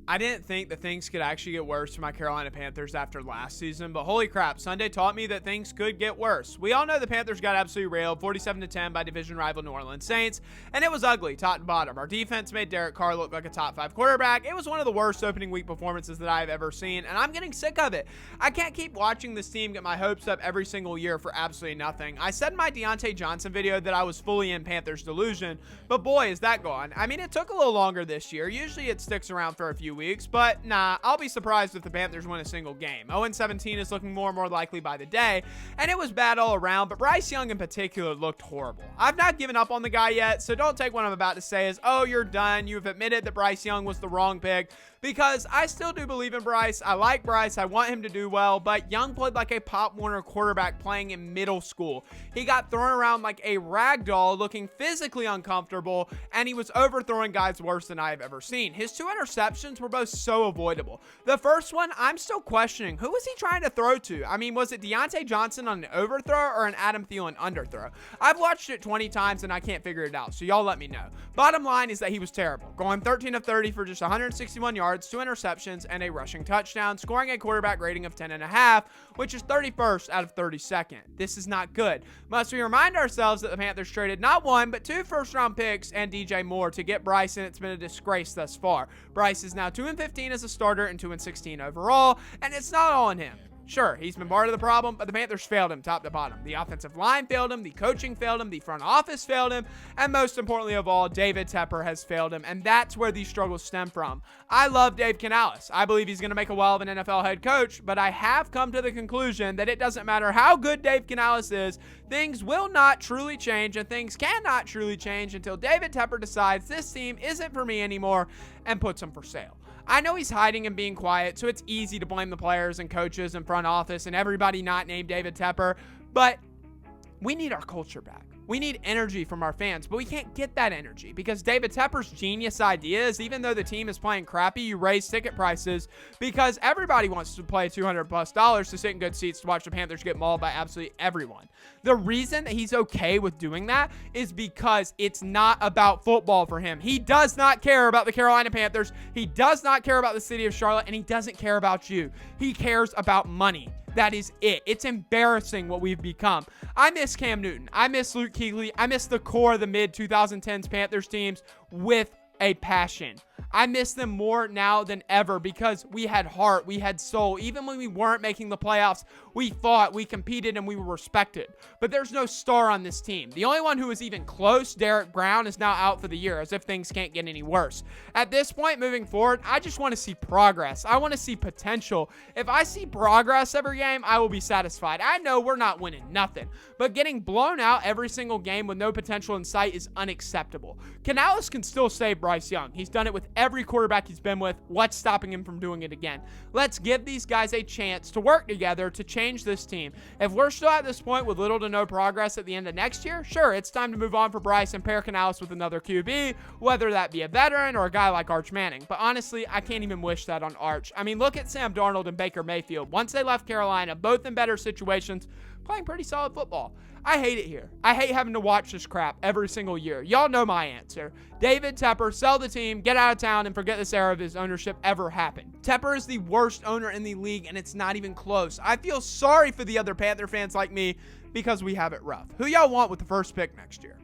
I didn't think that things could actually get worse for my Carolina Panthers after last season, but holy crap, Sunday taught me that things could get worse. We all know the Panthers got absolutely railed 47-10 by division rival New Orleans Saints, and it was ugly, top to bottom. Our defense made Derek Carr look like a top 5 quarterback. It was one of the worst opening week performances that I've ever seen, and I'm getting sick of it. I can't keep watching this team get my hopes up every single year for absolutely nothing. I said in my Deontay Johnson video that I was fully in Panthers delusion, but boy, is that gone. I mean, it took a little longer this year. Usually it sticks around for a few weeks, but nah, I'll be surprised if the Panthers win a single game. 0-17 is looking more and more likely by the day, and it was bad all around, but Bryce Young in particular looked horrible. I've not given up on the guy yet, so don't take what I'm about to say as, oh, you're done. You've admitted that Bryce Young was the wrong pick, because I still do believe in Bryce. I like Bryce. I want him to do well, but Young played like a Pop Warner quarterback playing in middle school. He got thrown around like a rag doll, looking physically uncomfortable, and he was overthrowing guys worse than I have ever seen. His 2 interceptions were both so avoidable. The first one, I'm still questioning. Who was he trying to throw to? I mean, was it Deontay Johnson on an overthrow or an Adam Thielen underthrow? I've watched it 20 times and I can't figure it out, so y'all let me know. Bottom line is that he was terrible, going 13 of 30 for just 161 yards, 2 interceptions, and a rushing touchdown, scoring a quarterback rating of 10.5, which is 31st out of 32nd. This is not good. Must we remind ourselves that the Panthers traded not 1, but 2 first-round picks and DJ Moore to get Bryce, and it's been a disgrace thus far. Bryce is now 2-15 as a starter and 2-16 overall, and it's not all on him. Sure, he's been part of the problem, but the Panthers failed him top to bottom. The offensive line failed him, the coaching failed him, the front office failed him, and most importantly of all, David Tepper has failed him, and that's where these struggles stem from. I love Dave Canales. I believe he's going to make a well of an NFL head coach, but I have come to the conclusion that it doesn't matter how good Dave Canales is, things will not truly change, and things cannot truly change until David Tepper decides this team isn't for me anymore and puts them for sale. I know he's hiding and being quiet, so it's easy to blame the players and coaches and front office and everybody not named David Tepper, but we need our culture back. We need energy from our fans, but we can't get that energy because David Tepper's genius idea is, even though the team is playing crappy, you raise ticket prices because everybody wants to play $200+ to sit in good seats to watch the Panthers get mauled by absolutely everyone. The reason that he's okay with doing that is because it's not about football for him. He does not care about the Carolina Panthers. He does not care about the city of Charlotte, and he doesn't care about you. He cares about money. That is it. It's embarrassing what we've become. I miss Cam Newton. I miss Luke Kuechly. I miss the core of the mid-2010s Panthers teams with a passion. I miss them more now than ever because we had heart, we had soul. Even when we weren't making the playoffs, we fought, we competed, and we were respected. But there's no star on this team. The only one who is even close, Derek Brown, is now out for the year, as if things can't get any worse. At this point, moving forward, I just want to see progress. I want to see potential. If I see progress every game, I will be satisfied. I know we're not winning nothing, but getting blown out every single game with no potential in sight is unacceptable. Canales can still save Bryce Young. He's done it with every quarterback he's been with. What's stopping him from doing it again? Let's give these guys a chance to work together to change this team. If we're still at this point with little to no progress at the end of next year, sure, it's time to move on for Bryce and pair Canales with another QB, whether that be a veteran or a guy like Arch Manning. But honestly, I can't even wish that on Arch. I mean, look at Sam Darnold and Baker Mayfield. Once they left Carolina, both in better situations, playing pretty solid football. I hate it here. I hate having to watch this crap every single year. Y'all know my answer. David Tepper, sell the team, get out of town, and forget this era of his ownership ever happened. Tepper is the worst owner in the league, and it's not even close. I feel sorry for the other Panther fans like me because we have it rough. Who y'all want with the first pick next year?